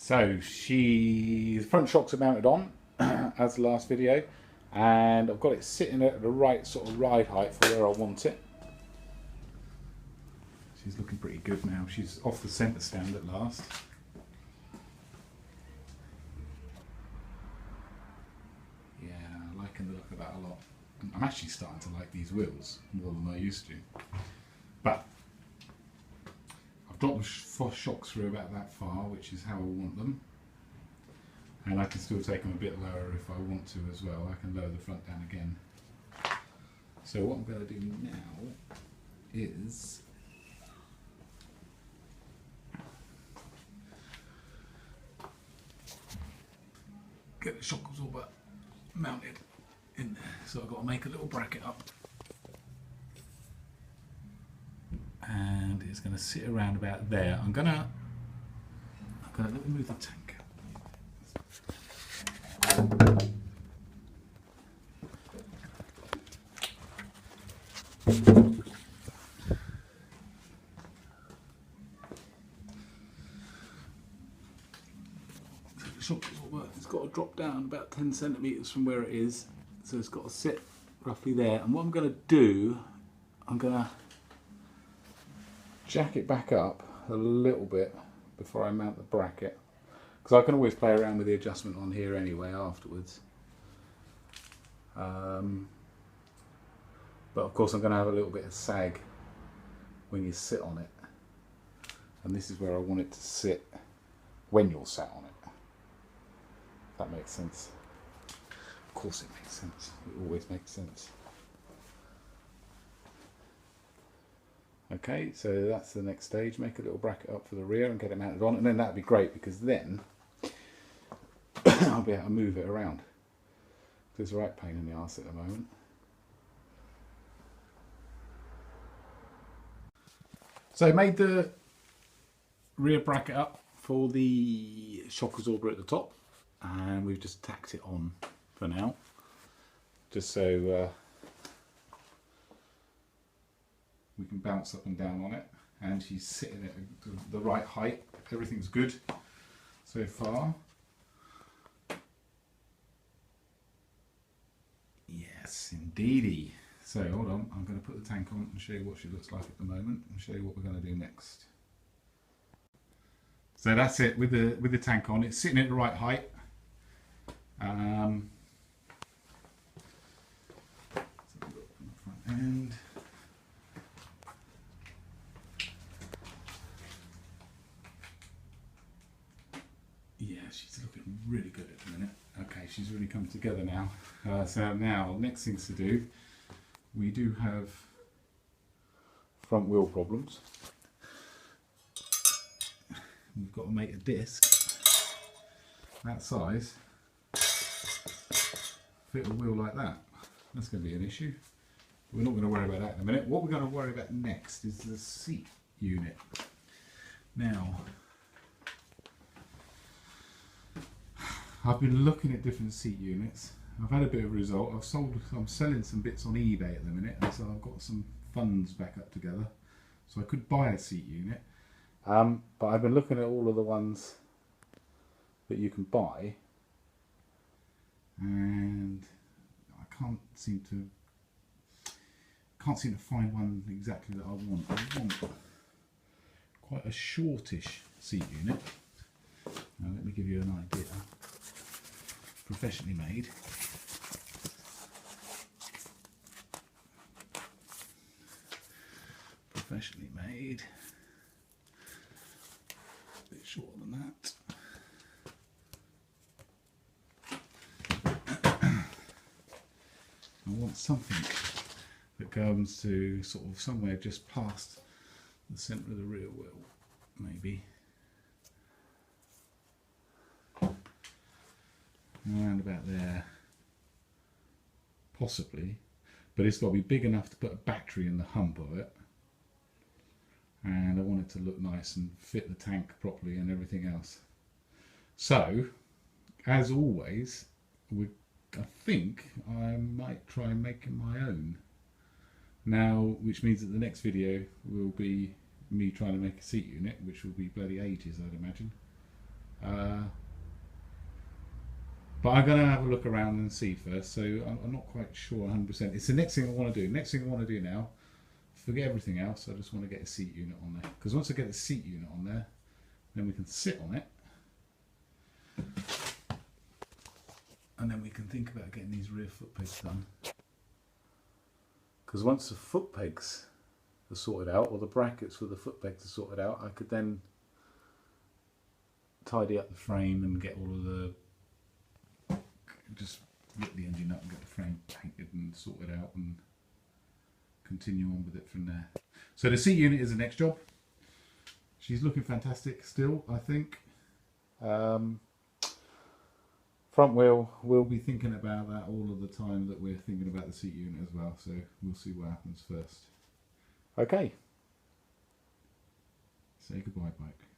So the front shocks are mounted on as the last video, and I've got it sitting at the right sort of ride height for where I want it. She's looking pretty good now. She's off the centre stand at last. Yeah, I'm liking the look of that a lot. I'm actually starting to like these wheels more than I used to. But I've dropped the shocks through about that far, which is how I want them. And I can still take them a bit lower if I want to as well. I can lower the front down again. So what I'm going to do now is get the shock absorber mounted in there. So I've got to make a little bracket up. And it's going to sit around about there. I'm gonna let me move the tank. It's got to drop down about 10 centimetres from where it is, so it's got to sit roughly there. And what I'm going to do, I'm going to jack it back up a little bit before I mount the bracket, because I can always play around with the adjustment on here anyway afterwards. But of course I'm going to have a little bit of sag when you sit on it, and this is where I want it to sit when you're sat on it. If that makes sense. Of course it makes sense. It always makes sense. Okay, so that's the next stage. Make a little bracket up for the rear and get it mounted on, and then that'd be great, because then I'll be able to move it around. It's a right pain in the arse at the moment. So I made the rear bracket up for the shock absorber at the top, and we've just tacked it on for now, just so we can bounce up and down on it. And she's sitting at the right height. Everything's good so far. Yes, indeedy. So hold on, I'm going to put the tank on and show you what she looks like at the moment, and show you what we're going to do next. So that's it with the tank on. It's sitting at the right height. So look from the front end. Yeah, she's looking really good at the minute. Okay, she's really come together now. So now, next things to do, we do have front wheel problems. We've got to make a disc that size fit a wheel like that. That's going to be an issue. We're not going to worry about that in a minute. What we're going to worry about next is the seat unit. Now, I've been looking at different seat units. I've had a bit of a result. I'm selling some bits on eBay at the minute, and so I've got some funds back up together. So I could buy a seat unit. But I've been looking at all of the ones that you can buy, and I can't seem to find one exactly that I want. I want quite a shortish seat unit. Now let me give you an idea. Professionally made. Professionally made. A bit shorter than that. I want something that comes to sort of somewhere just past the centre of the rear wheel, maybe. Around about there, possibly, but it's got to be big enough to put a battery in the hump of it, and I want it to look nice and fit the tank properly and everything else. So, as always, I think I might try making my own now, which means that the next video will be me trying to make a seat unit, which will be bloody ages, I'd imagine. But I'm going to have a look around and see first, so I'm not quite sure 100%. It's the next thing I want to do. Next thing I want to do now, forget everything else, I just want to get a seat unit on there. Because once I get a seat unit on there, then we can sit on it. And then we can think about getting these rear foot pegs done. Because once the foot pegs are sorted out, or the brackets for the foot pegs are sorted out, I could then tidy up the frame and get all of the, just rip the engine up and get the frame painted and sorted out and continue on with it from there. So the seat unit is the next job. She's looking fantastic still, I think. Front wheel, we'll be thinking about that all of the time that we're thinking about the seat unit as well, so we'll see what happens first. Okay. Say goodbye, bike.